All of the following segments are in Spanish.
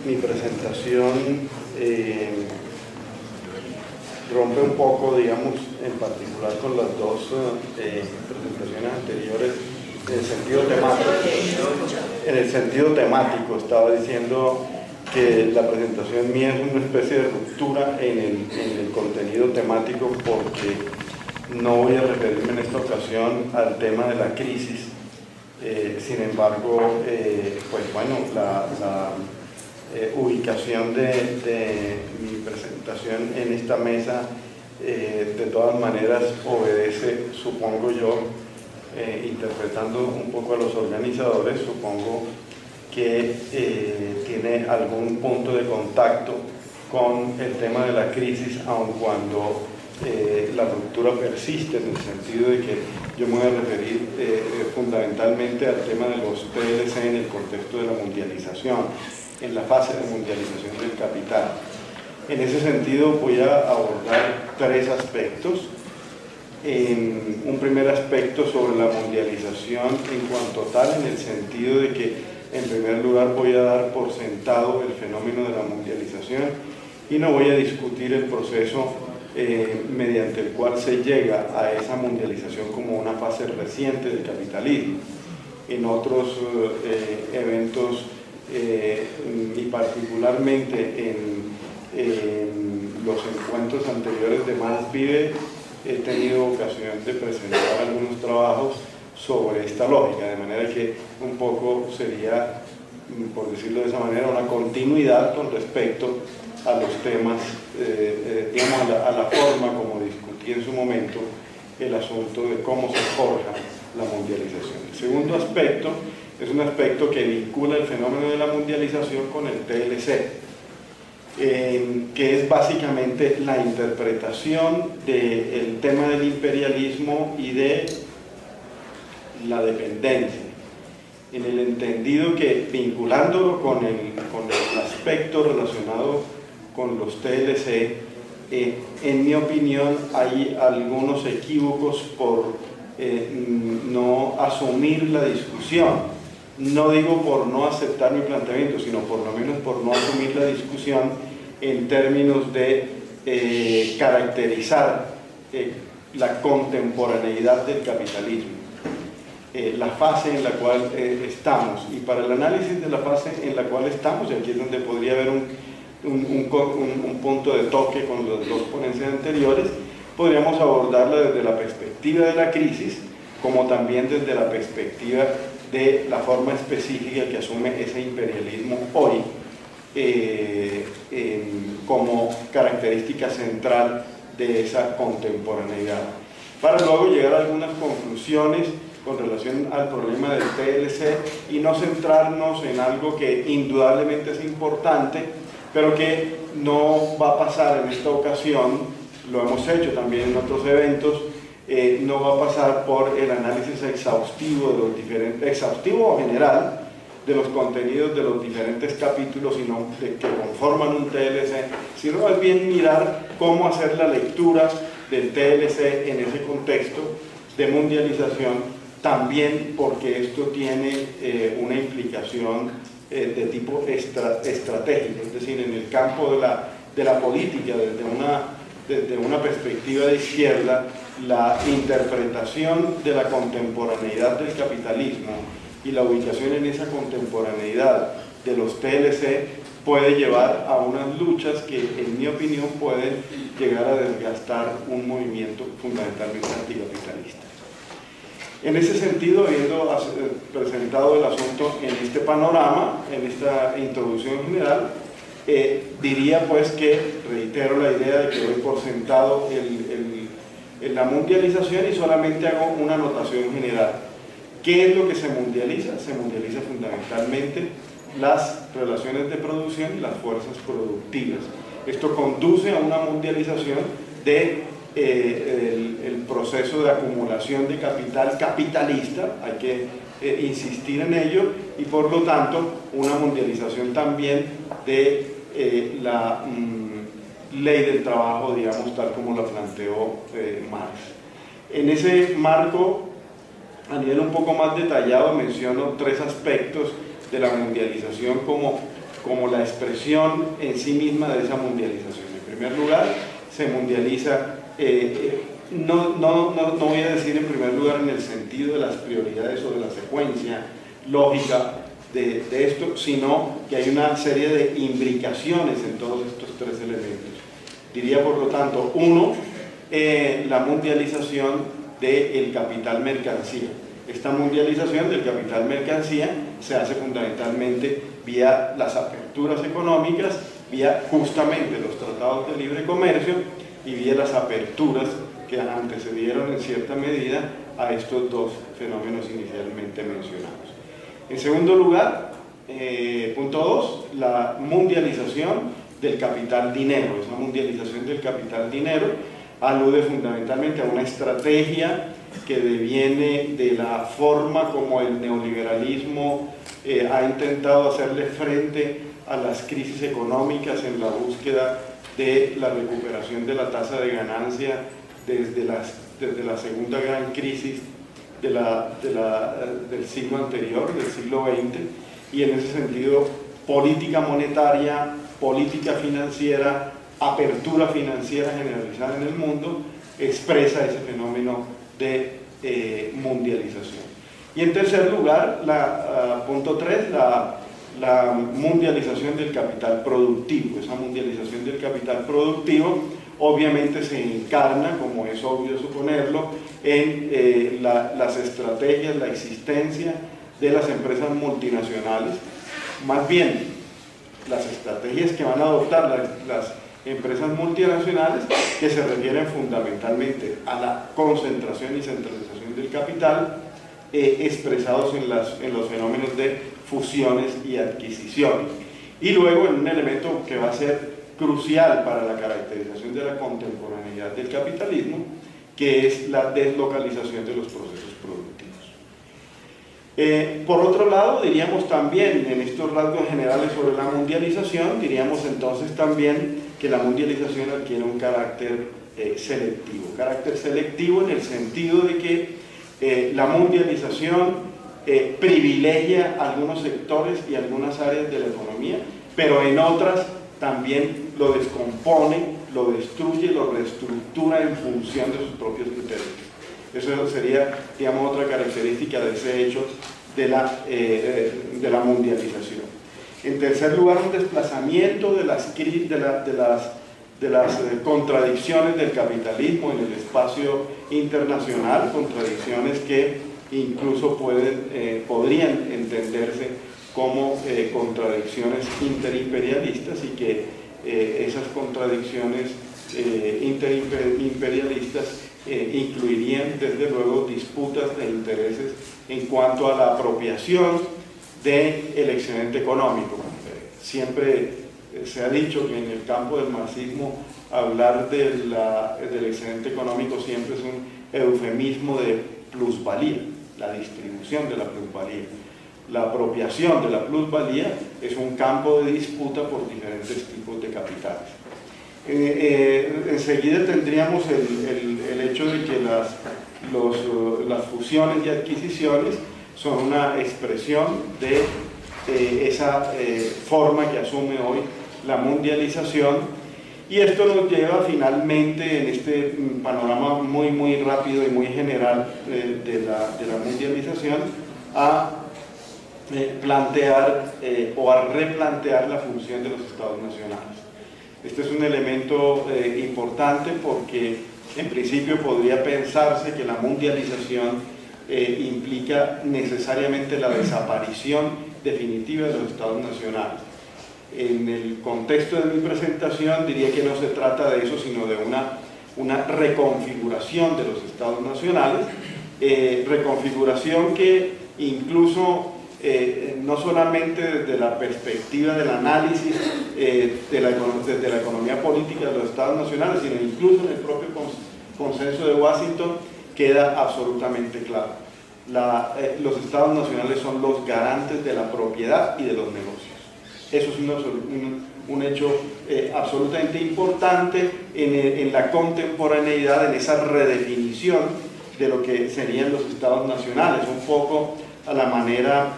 mi presentación rompe un poco, digamos, en particular con las dos presentaciones anteriores, en el sentido temático. En el sentido temático, estaba diciendo que la presentación mía es una especie de ruptura en el contenido temático, porque no voy a referirme en esta ocasión al tema de la crisis. Sin embargo, pues bueno, la ubicación de mi presentación en esta mesa de todas maneras obedece, supongo yo, interpretando un poco a los organizadores, supongo que tiene algún punto de contacto con el tema de la crisis, aun cuando la ruptura persiste, en el sentido de que yo me voy a referir fundamentalmente al tema de los TLC en el contexto de la mundialización, en la fase de mundialización del capital. En ese sentido voy a abordar tres aspectos. Un primer aspecto sobre la mundialización en cuanto tal, en el sentido de que en primer lugar voy a dar por sentado el fenómeno de la mundialización y no voy a discutir el proceso mediante el cual se llega a esa mundialización como una fase reciente del capitalismo. En otros eventos y particularmente en los encuentros anteriores de Más Vive, he tenido ocasión de presentar algunos trabajos sobre esta lógica, de manera que un poco sería, por decirlo de esa manera, una continuidad con respecto a los temas, digamos, a la forma como discutí en su momento el asunto de cómo se forja la mundialización. El segundo aspecto es un aspecto que vincula el fenómeno de la mundialización con el TLC, que es básicamente la interpretación del tema del imperialismo y de la dependencia, en el entendido que, vinculándolo con el aspecto relacionado con los TLC, en mi opinión hay algunos equívocos por no asumir la discusión. No digo por no aceptar mi planteamiento, sino por lo menos por no asumir la discusión en términos de caracterizar la contemporaneidad del capitalismo, la fase en la cual estamos. Y para el análisis de la fase en la cual estamos, y aquí es donde podría haber un punto de toque con los dos ponencias anteriores, podríamos abordarla desde la perspectiva de la crisis, como también desde la perspectiva de la forma específica que asume ese imperialismo hoy como característica central de esa contemporaneidad, para luego llegar a algunas conclusiones con relación al problema del TLC y no centrarnos en algo que indudablemente es importante, pero que no va a pasar en esta ocasión. Lo hemos hecho también en otros eventos. No va a pasar por el análisis exhaustivo, exhaustivo o general, de los contenidos de los diferentes capítulos que conforman un TLC, sino más bien mirar cómo hacer la lectura del TLC en ese contexto de mundialización, también porque esto tiene una implicación de tipo estratégico, es decir, en el campo de la política, desde una perspectiva de izquierda, la interpretación de la contemporaneidad del capitalismo y la ubicación en esa contemporaneidad de los TLC puede llevar a unas luchas que, en mi opinión, pueden llegar a desgastar un movimiento fundamentalmente anticapitalista. En ese sentido, habiendo presentado el asunto en este panorama, en esta introducción general, diría pues que reitero la idea de que doy por sentado la mundialización y solamente hago una anotación general. ¿Qué es lo que se mundializa? Se mundializa fundamentalmente las relaciones de producción y las fuerzas productivas. Esto conduce a una mundialización del proceso de acumulación de capital capitalista, hay que insistir en ello, y por lo tanto una mundialización también de la ley del trabajo, digamos, tal como la planteó Marx. En ese marco, a nivel un poco más detallado, menciono tres aspectos de la mundialización como la expresión en sí misma de esa mundialización. En primer lugar, se mundializa, no voy a decir en primer lugar en el sentido de las prioridades o de la secuencia lógica de esto, sino que hay una serie de imbricaciones en todos estos tres elementos. Diría, por lo tanto, uno, la mundialización del capital mercancía. Esta mundialización del capital mercancía se hace fundamentalmente vía las aperturas económicas, vía justamente los tratados de libre comercio y vía las aperturas que antecedieron en cierta medida a estos dos fenómenos inicialmente mencionados. En segundo lugar, punto 2, la mundialización del capital dinero. Esa mundialización del capital dinero alude fundamentalmente a una estrategia que deviene de la forma como el neoliberalismo ha intentado hacerle frente a las crisis económicas en la búsqueda de la recuperación de la tasa de ganancia desde la segunda gran crisis del siglo anterior, del siglo XX, y en ese sentido política monetaria, política financiera, apertura financiera generalizada en el mundo expresa ese fenómeno de mundialización. Y en tercer lugar, punto 3, la mundialización del capital productivo. Esa mundialización del capital productivo obviamente se encarna, como es obvio suponerlo, en las estrategias, la existencia de las empresas multinacionales, más bien las estrategias que van a adoptar las empresas multinacionales, que se refieren fundamentalmente a la concentración y centralización del capital, expresados en los fenómenos de fusiones y adquisiciones. Y luego en un elemento que va a ser crucial para la caracterización de la contemporaneidad del capitalismo, que es la deslocalización de los procesos productivos. Por otro lado, diríamos también, en estos rasgos generales sobre la mundialización, diríamos entonces también que la mundialización adquiere un carácter selectivo en el sentido de que la mundialización privilegia algunos sectores y algunas áreas de la economía, pero en otras también lo descompone, lo destruye, lo reestructura en función de sus propios intereses. Eso sería, digamos, otra característica de ese hecho de la mundialización. En tercer lugar, un desplazamiento de las contradicciones del capitalismo en el espacio internacional, contradicciones que incluso podrían entenderse como contradicciones interimperialistas, y que esas contradicciones interimperialistas incluirían desde luego disputas de intereses en cuanto a la apropiación del excedente económico. Siempre se ha dicho que en el campo del marxismo hablar del excedente económico siempre es un eufemismo de plusvalía, la distribución de la plusvalía. La apropiación de la plusvalía es un campo de disputa por diferentes tipos de capitales. Enseguida tendríamos el hecho de que las fusiones y adquisiciones son una expresión de esa forma que asume hoy la mundialización, y esto nos lleva finalmente, en este panorama muy rápido y muy general de la mundialización, a plantear o a replantear la función de los estados nacionales. Este es un elemento importante porque en principio podría pensarse que la mundialización implica necesariamente la desaparición definitiva de los estados nacionales. En el contexto de mi presentación diría que no se trata de eso, sino de una reconfiguración de los estados nacionales, reconfiguración que incluso no solamente desde la perspectiva del análisis desde la economía política de los estados nacionales, sino incluso en el propio consenso de Washington queda absolutamente claro. Los estados nacionales son los garantes de la propiedad y de los negocios. Eso es un hecho absolutamente importante en la contemporaneidad, en esa redefinición de lo que serían los estados nacionales, un poco a la manera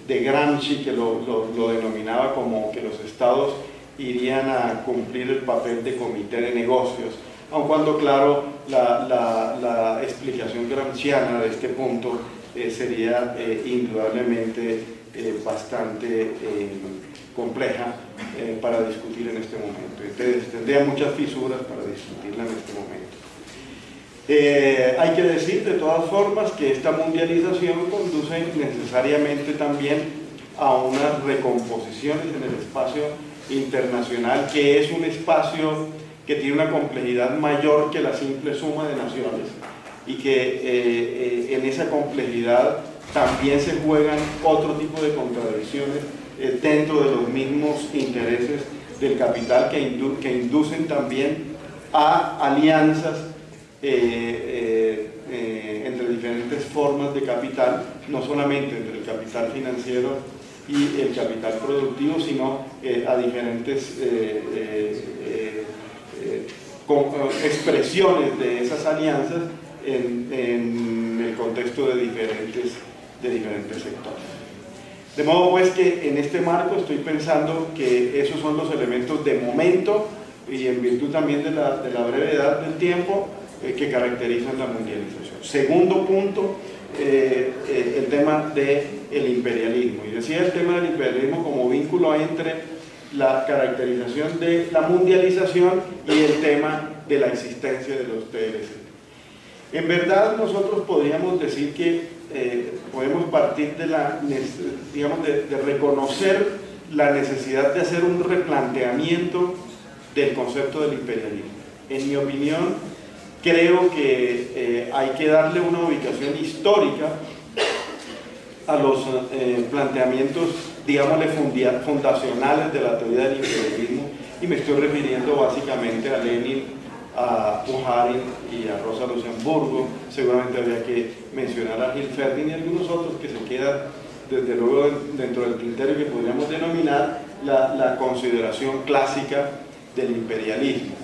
de Gramsci, que lo denominaba como que los estados irían a cumplir el papel de comité de negocios, aun cuando claro la explicación gramsciana de este punto sería indudablemente bastante compleja para discutir en este momento. Entonces, tendría muchas fisuras para discutirla en este momento. Hay que decir de todas formas que esta mundialización conduce necesariamente también a unas recomposiciones en el espacio internacional, que es un espacio que tiene una complejidad mayor que la simple suma de naciones, y que en esa complejidad también se juegan otro tipo de contradicciones dentro de los mismos intereses del capital, que inducen también a alianzas entre diferentes formas de capital, no solamente entre el capital financiero y el capital productivo, sino a diferentes expresiones de esas alianzas en el contexto de diferentes sectores. De modo pues que en este marco estoy pensando que esos son los elementos de momento, y en virtud también de la brevedad del tiempo, que caracterizan la mundialización. Segundo punto, el tema del imperialismo. Y decía el tema del imperialismo como vínculo entre la caracterización de la mundialización y el tema de la existencia de los TLC. En verdad nosotros podríamos decir que podemos partir de de reconocer la necesidad de hacer un replanteamiento del concepto del imperialismo. En mi opinión, creo que hay que darle una ubicación histórica a los planteamientos, digámosle, fundacionales de la teoría del imperialismo, y me estoy refiriendo básicamente a Lenin, a Bukharin y a Rosa Luxemburgo. Seguramente habría que mencionar a Gil Ferdinand y algunos otros que se quedan desde luego dentro del criterio que podríamos denominar la consideración clásica del imperialismo.